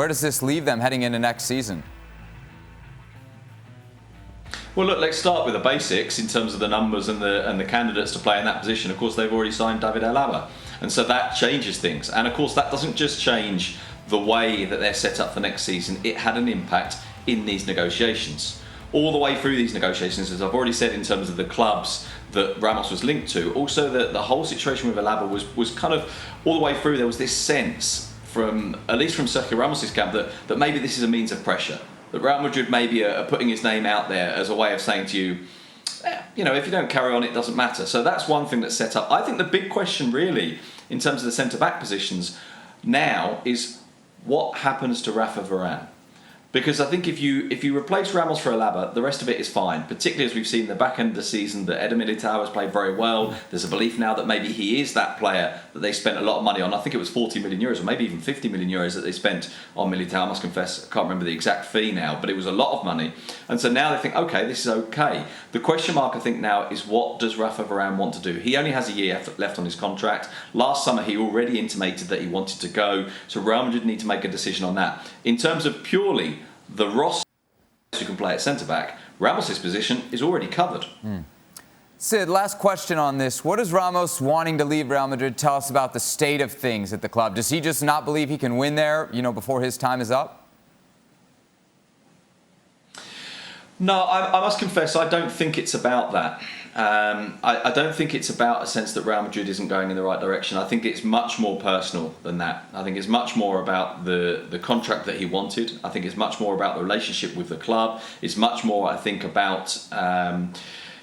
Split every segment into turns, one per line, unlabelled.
Where does this leave them heading into next season?
Well, look, let's start with the basics in terms of the numbers and the candidates to play in that position. Of course, they've already signed David Alaba, and so that changes things. And of course, that doesn't just change the way that they're set up for next season. It had an impact in these negotiations. All the way through these negotiations, as I've already said, in terms of the clubs that Ramos was linked to, also the whole situation with Alaba was kind of, all the way through, there was this sense from, at least from Sergio Ramos' camp, that maybe this is a means of pressure. That Real Madrid maybe are putting his name out there as a way of saying to you, you know, if you don't carry on, it doesn't matter. So that's one thing that's set up. I think the big question really, in terms of the centre-back positions now, is what happens to Rafa Varane? Because I think if you replace Ramos for Alaba, the rest of it is fine. Particularly as we've seen in the back end of the season that Eder Militao has played very well. There's a belief now that maybe he is that player that they spent a lot of money on. I think it was 40 million euros or maybe even 50 million euros that they spent on Militao. I must confess, I can't remember the exact fee now, but it was a lot of money. And so now they think, okay, this is okay. The question mark, I think, now is what does Rafa Varane want to do? He only has a year left on his contract. Last summer, he already intimated that he wanted to go. So Real Madrid need to make a decision on that. In terms of purely the roster who can play at centre-back, Ramos' position is already covered.
Sid, last question on this. What does Ramos wanting to leave Real Madrid tell us about the state of things at the club? Does he just not believe he can win there, you know, before his time is up?
No, I must confess, I don't think it's about that. I don't think it's about a sense that Real Madrid isn't going in the right direction. I think it's much more personal than that. I think it's much more about the contract that he wanted. I think it's much more about the relationship with the club. It's much more, I think, about...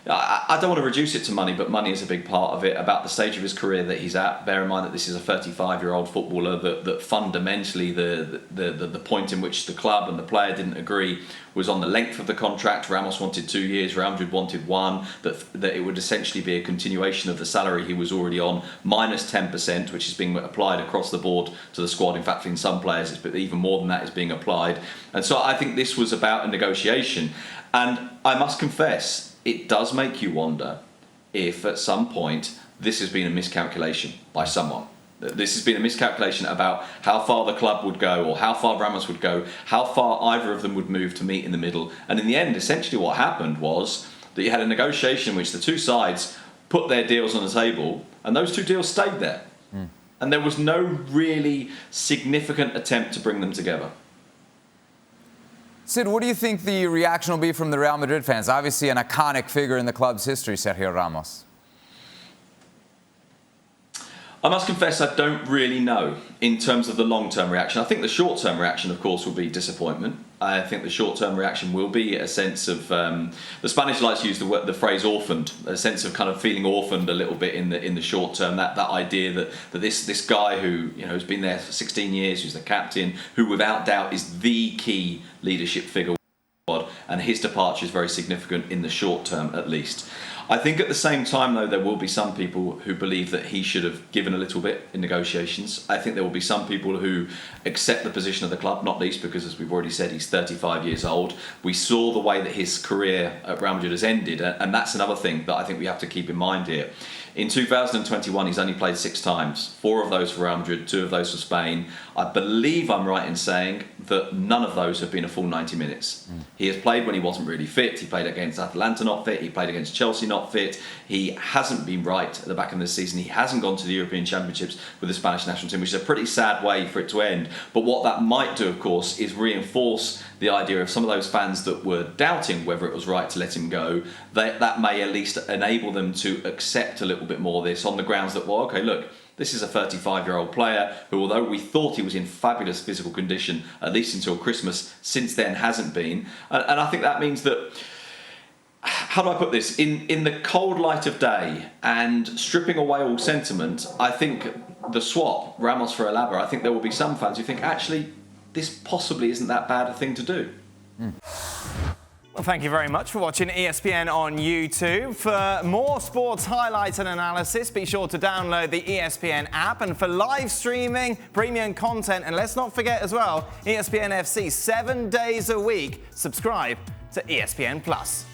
I don't want to reduce it to money, but money is a big part of it, about the stage of his career that he's at. Bear in mind that this is a 35-year-old footballer, that fundamentally the point in which the club and the player didn't agree was on the length of the contract. Ramos wanted 2 years, Real Madrid wanted 1, that it would essentially be a continuation of the salary he was already on, minus 10%, which is being applied across the board to the squad. In fact, in some players, it's even more than that is being applied. And so I think this was about a negotiation. And I must confess, it does make you wonder if at some point this has been a miscalculation by someone. This has been a miscalculation about how far the club would go or how far Ramos would go, how far either of them would move to meet in the middle. And in the end, essentially what happened was that you had a negotiation in which the two sides put their deals on the table and those two deals stayed there. And there was no really significant attempt to bring them together.
Sid, what do you think the reaction will be from the Real Madrid fans? Obviously an iconic figure in the club's history, Sergio Ramos.
I must confess I don't really know in terms of the long-term reaction. I think the short-term reaction, of course, will be disappointment. I think the short-term reaction will be a sense of, the Spanish likes to use the phrase orphaned, a sense of kind of feeling orphaned a little bit in the short term. That idea that this guy who, you know, has been there for 16 years, who's the captain, who without doubt is the key leadership figure, and his departure is very significant in the short term at least. I think at the same time, though, there will be some people who believe that he should have given a little bit in negotiations. I think there will be some people who accept the position of the club, not least because, as we've already said, he's 35 years old. We saw the way that his career at Real Madrid has ended, and that's another thing that I think we have to keep in mind here. In 2021, he's only played 6 times, 4 of those for Real Madrid, 2 of those for Spain. I believe I'm right in saying that none of those have been a full 90 minutes. He has played when he wasn't really fit. He played against Atalanta not fit. He played against Chelsea not fit. He hasn't been right at the back end of the season. He hasn't gone to the European Championships with the Spanish national team, which is a pretty sad way for it to end. But what that might do, of course, is reinforce the idea of some of those fans that were doubting whether it was right to let him go. That may at least enable them to accept a little bit more of this on the grounds that, well, okay, look, this is a 35-year-old player who, although we thought he was in fabulous physical condition, at least until Christmas, since then hasn't been. And I think that means that, how do I put this? In the cold light of day and stripping away all sentiment, I think the swap, Ramos for Alaba, I think there will be some fans who think, actually, this possibly isn't that bad a thing to do.
Well, thank you very much for watching ESPN on YouTube. For more sports highlights and analysis, be sure to download the ESPN app. And for live streaming, premium content, and let's not forget as well, ESPN FC 7 days a week. Subscribe to ESPN Plus.